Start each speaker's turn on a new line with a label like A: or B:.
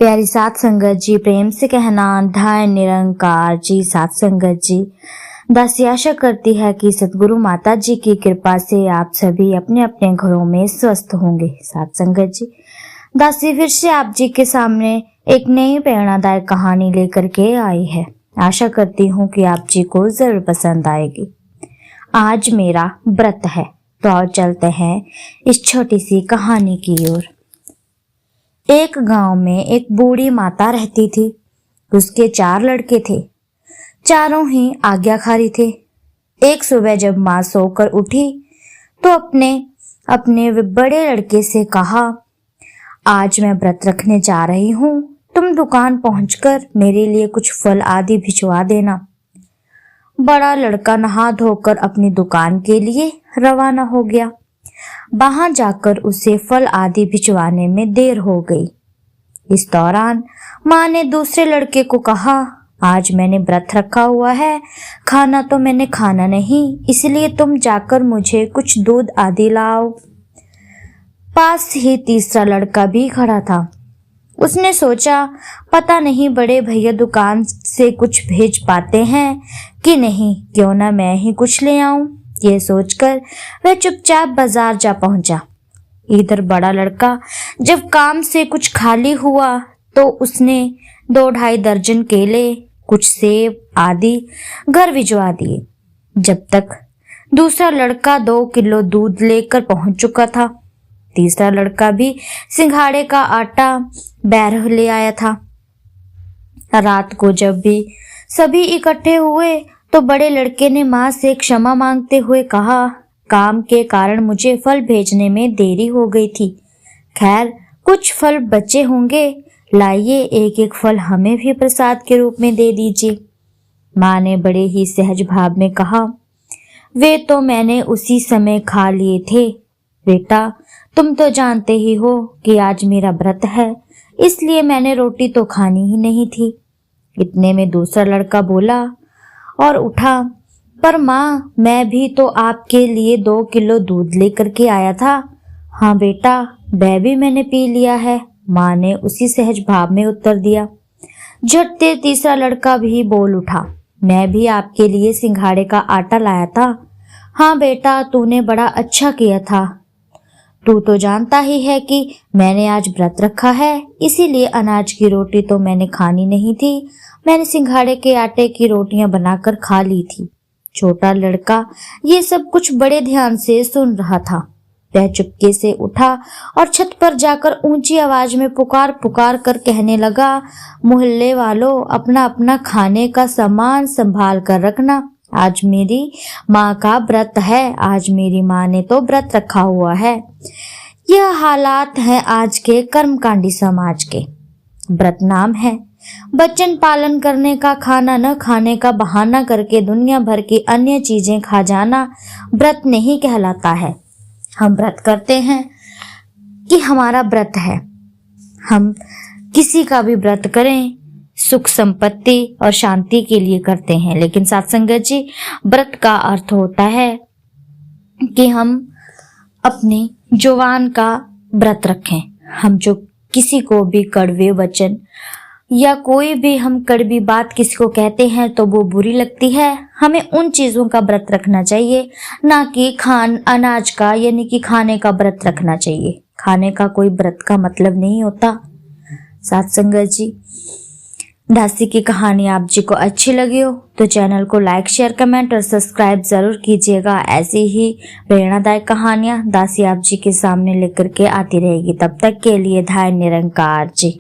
A: प्यारी साथ संगत जी, प्रेम से कहना धाय निरंकार जी। साथ संगत जी, दासी आशा करती है कि सतगुरु माता जी की कृपा से आप सभी अपने अपने घरों में स्वस्थ होंगे। साथ संगत जी, दासी फिर से आप जी के सामने एक नई प्रेरणादायक कहानी लेकर के आई है। आशा करती हूँ कि आप जी को जरूर पसंद आएगी। आज मेरा व्रत है, तो आओ चलते हैं इस छोटी सी कहानी की ओर। एक गांव में एक बूढ़ी माता रहती थी। उसके 4 लड़के थे, चारों ही आज्ञाकारी थे। एक सुबह जब माँ सोकर उठी तो अपने बड़े लड़के से कहा, आज मैं व्रत रखने जा रही हूँ, तुम दुकान पहुंचकर मेरे लिए कुछ फल आदि भिजवा देना। बड़ा लड़का नहा धोकर अपनी दुकान के लिए रवाना हो गया। वहां जाकर उसे फल आदि भिजवाने में देर हो गई। इस दौरान माँ ने दूसरे लड़के को कहा, आज मैंने व्रत रखा हुआ है, खाना तो मैंने खाना नहीं, इसलिए तुम जाकर मुझे कुछ दूध आदि लाओ। पास ही तीसरा लड़का भी खड़ा था। उसने सोचा, पता नहीं बड़े भैया दुकान से कुछ भेज पाते हैं कि नहीं, क्यों ना मैं ही कुछ ले आऊं। ये सोचकर वह चुपचाप बाजार जा पहुंचा। इधर बड़ा लड़का जब काम से कुछ खाली हुआ तो उसने 2-2.5 दर्जन केले, कुछ सेब आदि घर भिजवा दिए। जब तक दूसरा लड़का 2 किलो दूध लेकर पहुंच चुका था। तीसरा लड़का भी सिंघाड़े का आटा बैरह ले आया था। रात को जब भी सभी इकट्ठे हुए तो बड़े लड़के ने माँ से क्षमा मांगते हुए कहा, काम के कारण मुझे फल भेजने में देरी हो गई थी। खैर, कुछ फल बचे होंगे, लाइए एक एक फल हमें भी प्रसाद के रूप में दे दीजिए। माँ ने बड़े ही सहज भाव में कहा, वे तो मैंने उसी समय खा लिए थे। बेटा, तुम तो जानते ही हो कि आज मेरा व्रत है, इसलिए मैंने रोटी तो खानी ही नहीं थी। इतने में दूसरा लड़का बोला और उठा, पर माँ, मैं भी तो आपके लिए 2 किलो दूध लेकर के आया था। हाँ बेटा, वह भी मैंने पी लिया है, माँ ने उसी सहज भाव में उत्तर दिया। झटते तीसरा लड़का भी बोल उठा, मैं भी आपके लिए सिंघाड़े का आटा लाया था। हाँ बेटा, तूने बड़ा अच्छा किया था। तू तो जानता ही है कि मैंने आज व्रत रखा है, इसीलिए अनाज की रोटी तो मैंने खानी नहीं थी, मैंने सिंघाड़े के आटे की रोटियां बनाकर खा ली थी। छोटा लड़का ये सब कुछ बड़े ध्यान से सुन रहा था। वह चुपके से उठा और छत पर जाकर ऊंची आवाज में पुकार पुकार कर कहने लगा, मोहल्ले वालों, अपना अपना खाने का सामान संभाल कर रखना, आज मेरी माँ का व्रत है, आज मेरी माँ ने तो व्रत रखा हुआ है। यह हालात हैं आज के कर्मकांडी समाज के। व्रत नाम है वचन पालन करने का, खाना न खाने का बहाना करके दुनिया भर की अन्य चीजें खा जाना व्रत नहीं कहलाता है। हम व्रत करते हैं कि हमारा व्रत है, हम किसी का भी व्रत करें सुख संपत्ति और शांति के लिए करते हैं, लेकिन साथ संगत जी, व्रत का अर्थ होता है कि हम अपने जुबान का व्रत रखें। हम जो किसी को भी कड़वे वचन या कोई भी हम कड़वी बात किसी को कहते हैं तो वो बुरी लगती है, हमें उन चीजों का व्रत रखना चाहिए, ना कि अनाज का यानी कि खाने का व्रत रखना चाहिए। खाने का कोई व्रत का मतलब नहीं होता। साथ संगत जी, दासी की कहानी आप जी को अच्छी लगी हो तो चैनल को लाइक, शेयर, कमेंट और सब्सक्राइब जरूर कीजिएगा। ऐसी ही प्रेरणादायक कहानियां दासी आप जी के सामने लेकर के आती रहेगी। तब तक के लिए धाय निरंकार जी।